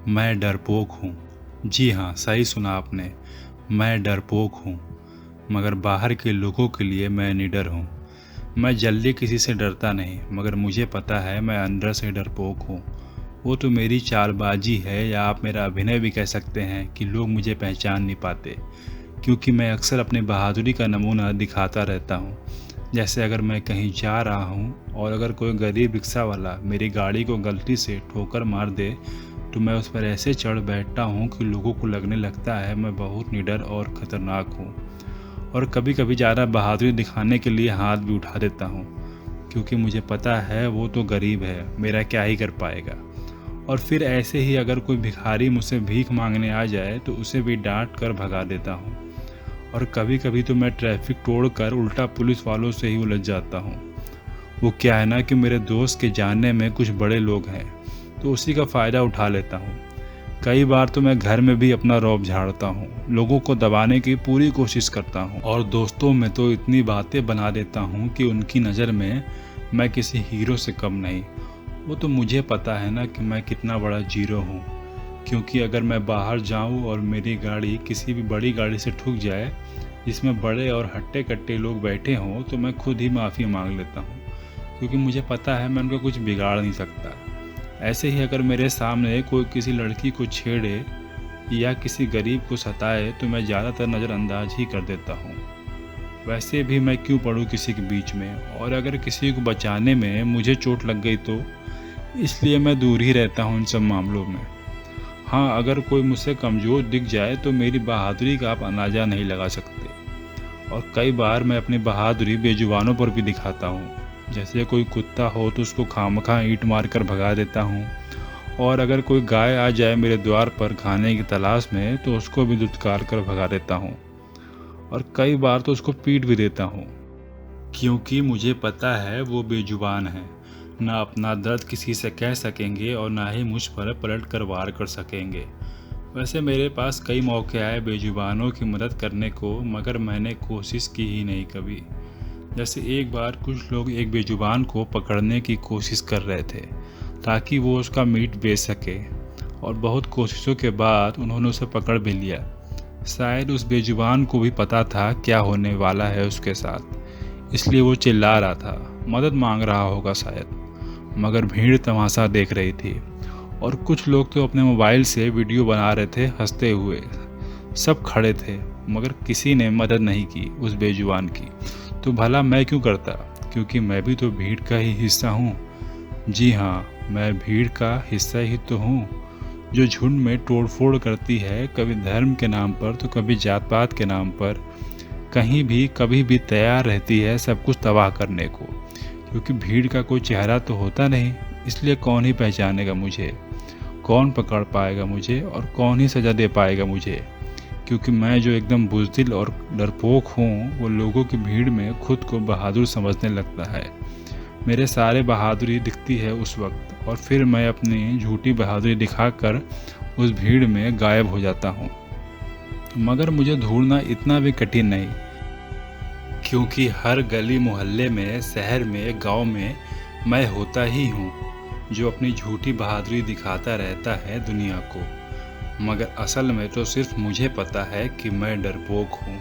मैं डरपोक हूँ। जी हाँ, सही सुना आपने। मैं डरपोक हूँ, मगर बाहर के लोगों के लिए मैं निडर हूँ। मैं जल्दी किसी से डरता नहीं, मगर मुझे पता है मैं अंदर से डरपोक हूँ। वो तो मेरी चालबाजी है, या आप मेरा अभिनय भी कह सकते हैं कि लोग मुझे पहचान नहीं पाते, क्योंकि मैं अक्सर अपनी बहादुरी का नमूना दिखाता रहता हूँ। जैसे अगर मैं कहीं जा रहा हूँ और अगर कोई गरीब रिक्शा वाला मेरी गाड़ी को गलती से ठोकर मार दे, तो मैं उस पर ऐसे चढ़ बैठता हूँ कि लोगों को लगने लगता है मैं बहुत निडर और ख़तरनाक हूँ। और कभी कभी ज़्यादा बहादुरी दिखाने के लिए हाथ भी उठा देता हूँ, क्योंकि मुझे पता है वो तो गरीब है, मेरा क्या ही कर पाएगा। और फिर ऐसे ही अगर कोई भिखारी मुझसे भीख मांगने आ जाए तो उसे भी डांट कर भगा देता हूँ। और कभी कभी तो मैं ट्रैफिक तोड़कर उल्टा पुलिस वालों से ही उलझ जाता हूँ। वो क्या है ना कि मेरे दोस्त के जानने में कुछ बड़े लोग हैं, तो उसी का फ़ायदा उठा लेता हूँ। कई बार तो मैं घर में भी अपना रौब झाड़ता हूँ, लोगों को दबाने की पूरी कोशिश करता हूँ, और दोस्तों में तो इतनी बातें बना देता हूँ कि उनकी नज़र में मैं किसी हीरो से कम नहीं। वो तो मुझे पता है ना कि मैं कितना बड़ा जीरो हूँ, क्योंकि अगर मैं बाहर जाऊँ और मेरी गाड़ी किसी भी बड़ी गाड़ी से ठुक जाए जिसमें बड़े और हट्टे कट्टे लोग बैठे हों, तो मैं खुद ही माफ़ी मांग लेता हूँ, क्योंकि मुझे पता है मैं उनका कुछ बिगाड़ नहीं सकता। ऐसे ही अगर मेरे सामने कोई किसी लड़की को छेड़े या किसी गरीब को सताए तो मैं ज़्यादातर नज़रअंदाज ही कर देता हूँ। वैसे भी मैं क्यों पड़ूँ किसी के बीच में, और अगर किसी को बचाने में मुझे चोट लग गई तो इसलिए मैं दूर ही रहता हूँ इन सब मामलों में। हाँ, अगर कोई मुझसे कमज़ोर दिख जाए तो मेरी बहादुरी का आप अंदाज़ा नहीं लगा सकते। और कई बार मैं अपनी बहादुरी बेजुबानों पर भी दिखाता हूँ। जैसे कोई कुत्ता हो तो उसको खामखा ईंट मार कर भगा देता हूँ, और अगर कोई गाय आ जाए मेरे द्वार पर खाने की तलाश में तो उसको भी दुत्कार कर भगा देता हूँ, और कई बार तो उसको पीट भी देता हूँ, क्योंकि मुझे पता है वो बेजुबान है, ना अपना दर्द किसी से कह सकेंगे और ना ही मुझ पर पलट कर वार कर सकेंगे। वैसे मेरे पास कई मौके आए बेजुबानों की मदद करने को, मगर मैंने कोशिश की ही नहीं कभी। जैसे एक बार कुछ लोग एक बेजुबान को पकड़ने की कोशिश कर रहे थे ताकि वो उसका मीट बेच सके, और बहुत कोशिशों के बाद उन्होंने उसे पकड़ भी लिया। शायद उस बेजुबान को भी पता था क्या होने वाला है उसके साथ, इसलिए वो चिल्ला रहा था, मदद मांग रहा होगा शायद। मगर भीड़ तमाशा देख रही थी, और कुछ लोग तो अपने मोबाइल से वीडियो बना रहे थे हंसते हुए। सब खड़े थे, मगर किसी ने मदद नहीं की उस बेजुबान की। तो भला मैं क्यों करता, क्योंकि मैं भी तो भीड़ का ही हिस्सा हूँ। जी हाँ, मैं भीड़ का हिस्सा ही तो हूँ, जो झुंड में तोड़फोड़ करती है, कभी धर्म के नाम पर तो कभी जात पात के नाम पर। कहीं भी कभी भी तैयार रहती है सब कुछ तबाह करने को, क्योंकि भीड़ का कोई चेहरा तो होता नहीं, इसलिए कौन ही पहचानेगा मुझे, कौन पकड़ पाएगा मुझे, और कौन ही सज़ा दे पाएगा मुझे। क्योंकि मैं जो एकदम बुज़दिल और डरपोक हूँ, वो लोगों की भीड़ में खुद को बहादुर समझने लगता है। मेरे सारे बहादुरी दिखती है उस वक्त, और फिर मैं अपनी झूठी बहादुरी दिखाकर उस भीड़ में गायब हो जाता हूँ। मगर मुझे ढूंढना इतना भी कठिन नहीं, क्योंकि हर गली मोहल्ले में, शहर में, गांव में मैं होता ही हूँ, जो अपनी झूठी बहादुरी दिखाता रहता है दुनिया को। मगर असल में तो सिर्फ मुझे पता है कि मैं डरपोक हूँ।